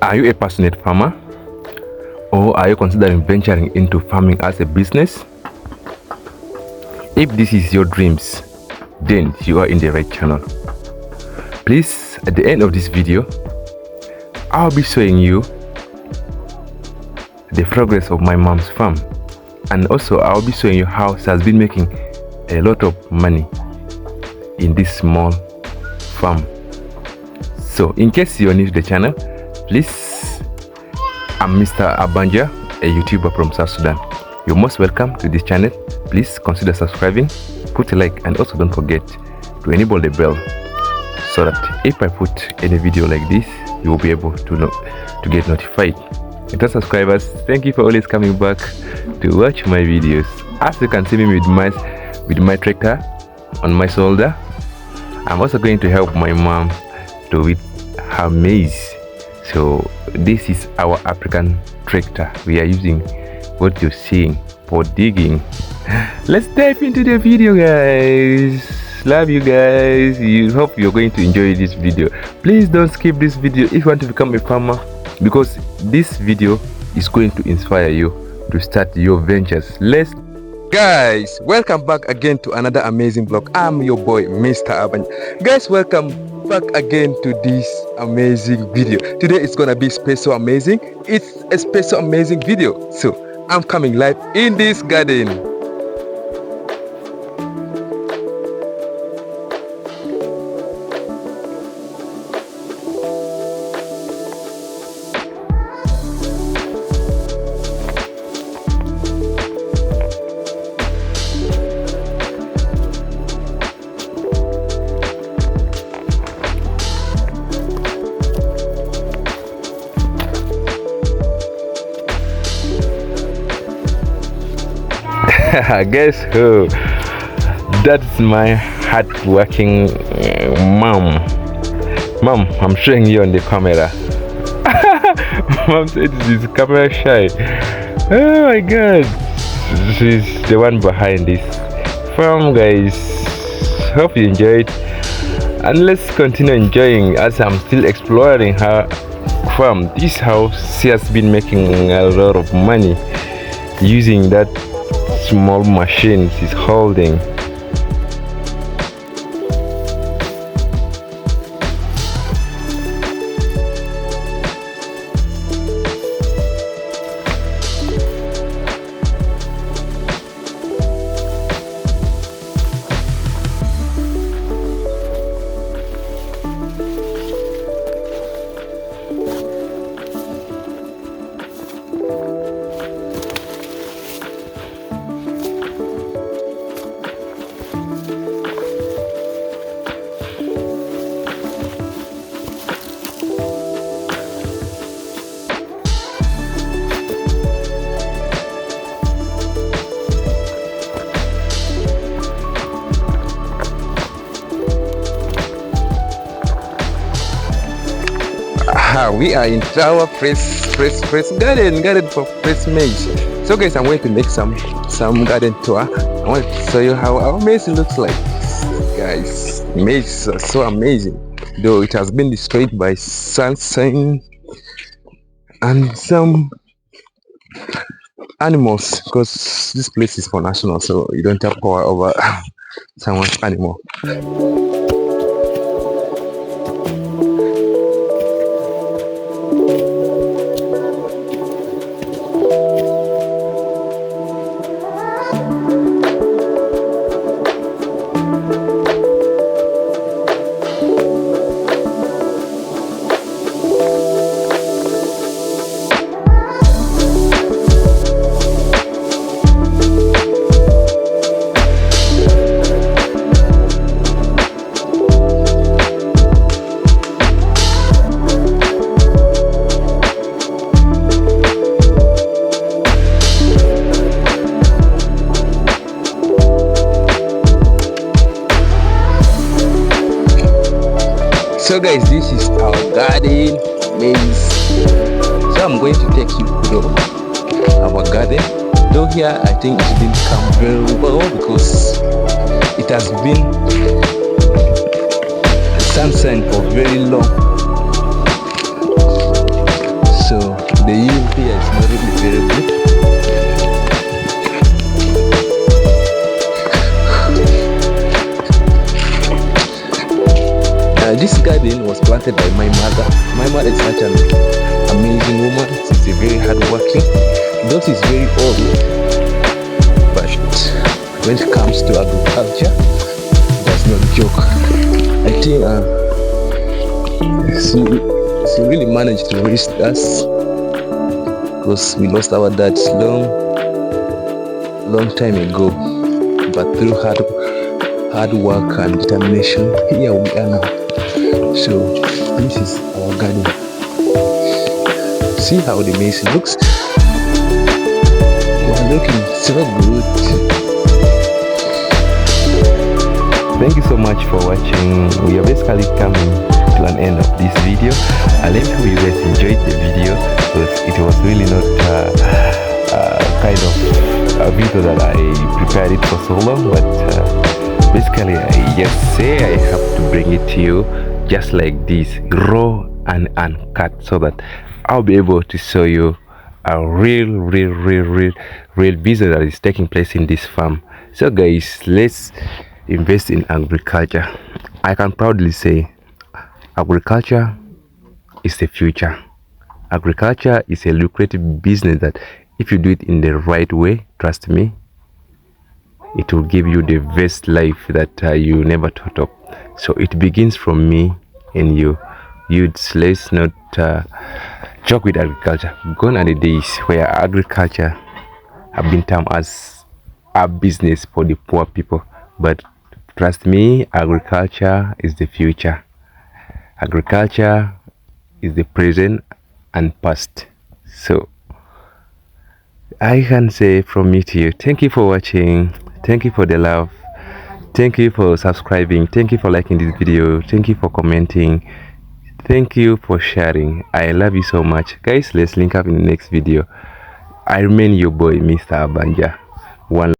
Are you a passionate farmer? Or are you considering venturing into farming as a business? If this is your dreams, then you are in the right channel. Please, at the end of this video, I'll be showing you the progress of my mom's farm, and also I'll be showing you how she has been making a lot of money in this small farm. So in case you're new to the channel, please, I'm Mr. Abanja, a YouTuber from South Sudan. You're most welcome to this channel. Please consider subscribing, put a like, and also don't forget to enable the bell so that if I put any video like this, you will be able to get notified. And to subscribers, thank you for always coming back to watch my videos. As you can see me with my tractor on my shoulder, I'm also going to help my mom to with her maize. So this is our African tractor. We are using what you're seeing for digging. Let's dive into the video, guys. Love you guys. Hope you're going to enjoy this video. Please don't skip this video if you want to become a farmer, because this video is going to inspire you to start your ventures. Let's guys, welcome back again to another amazing vlog. I'm your boy Mr. Abanja. Guys, welcome back again to this amazing video. Today it's gonna be special amazing. It's a special amazing video. So I'm coming live in this garden. Guess who? That's my hard-working mom. Mom, I'm showing you on the camera. Mom said she's camera shy. Oh my god, she's the one behind this farm, guys. Hope you enjoyed, and let's continue enjoying as I'm still exploring her farm. This house, she has been making a lot of money using that small machine she's holding. We are in our press garden for fresh maize. So guys, I'm going to make some garden tour. I want to show you how our maize looks like. Guys, maize is so amazing, though it has been destroyed by sunshine and some animals, because this place is for national, so you don't have power over someone's animal. So guys, this is our garden maize. So I'm going to take you to our garden. Though here I think it didn't come very well because it has been sunshine for very long. the yield here is not really very good. This garden was planted by my mother. My mother is such an amazing woman. She's a very hardworking. Though she's very old, but when it comes to agriculture, that's not a joke. I think she really managed to raise us, because we lost our dad long time ago. But through hard work and determination, here we are now. So this is our garden. See how the maize looks? We're looking so good. Thank you so much for watching. We are basically coming to an end of this video. I hope you guys enjoyed the video, because it was really not kind of a video that I prepared it for so long, but basically I just say I have to bring it to you just like this, raw and uncut, so that I'll be able to show you a real business that is taking place in this farm. So guys, let's invest in agriculture. I can proudly say agriculture is the future. Agriculture is a lucrative business that if you do it in the right way, trust me, it will give you the best life that you never thought of. So it begins from me and you. Let's not joke with agriculture. Gone are the days where agriculture have been termed as a business for the poor people. But trust me, agriculture is the future. Agriculture is the present and past. So I can say from me to you, thank you for watching. Thank you for the love. Thank you for subscribing. Thank you for liking this video. Thank you for commenting. Thank you for sharing. I love you so much. Guys, let's link up in the next video. I remain your boy, Mr. Abanja. One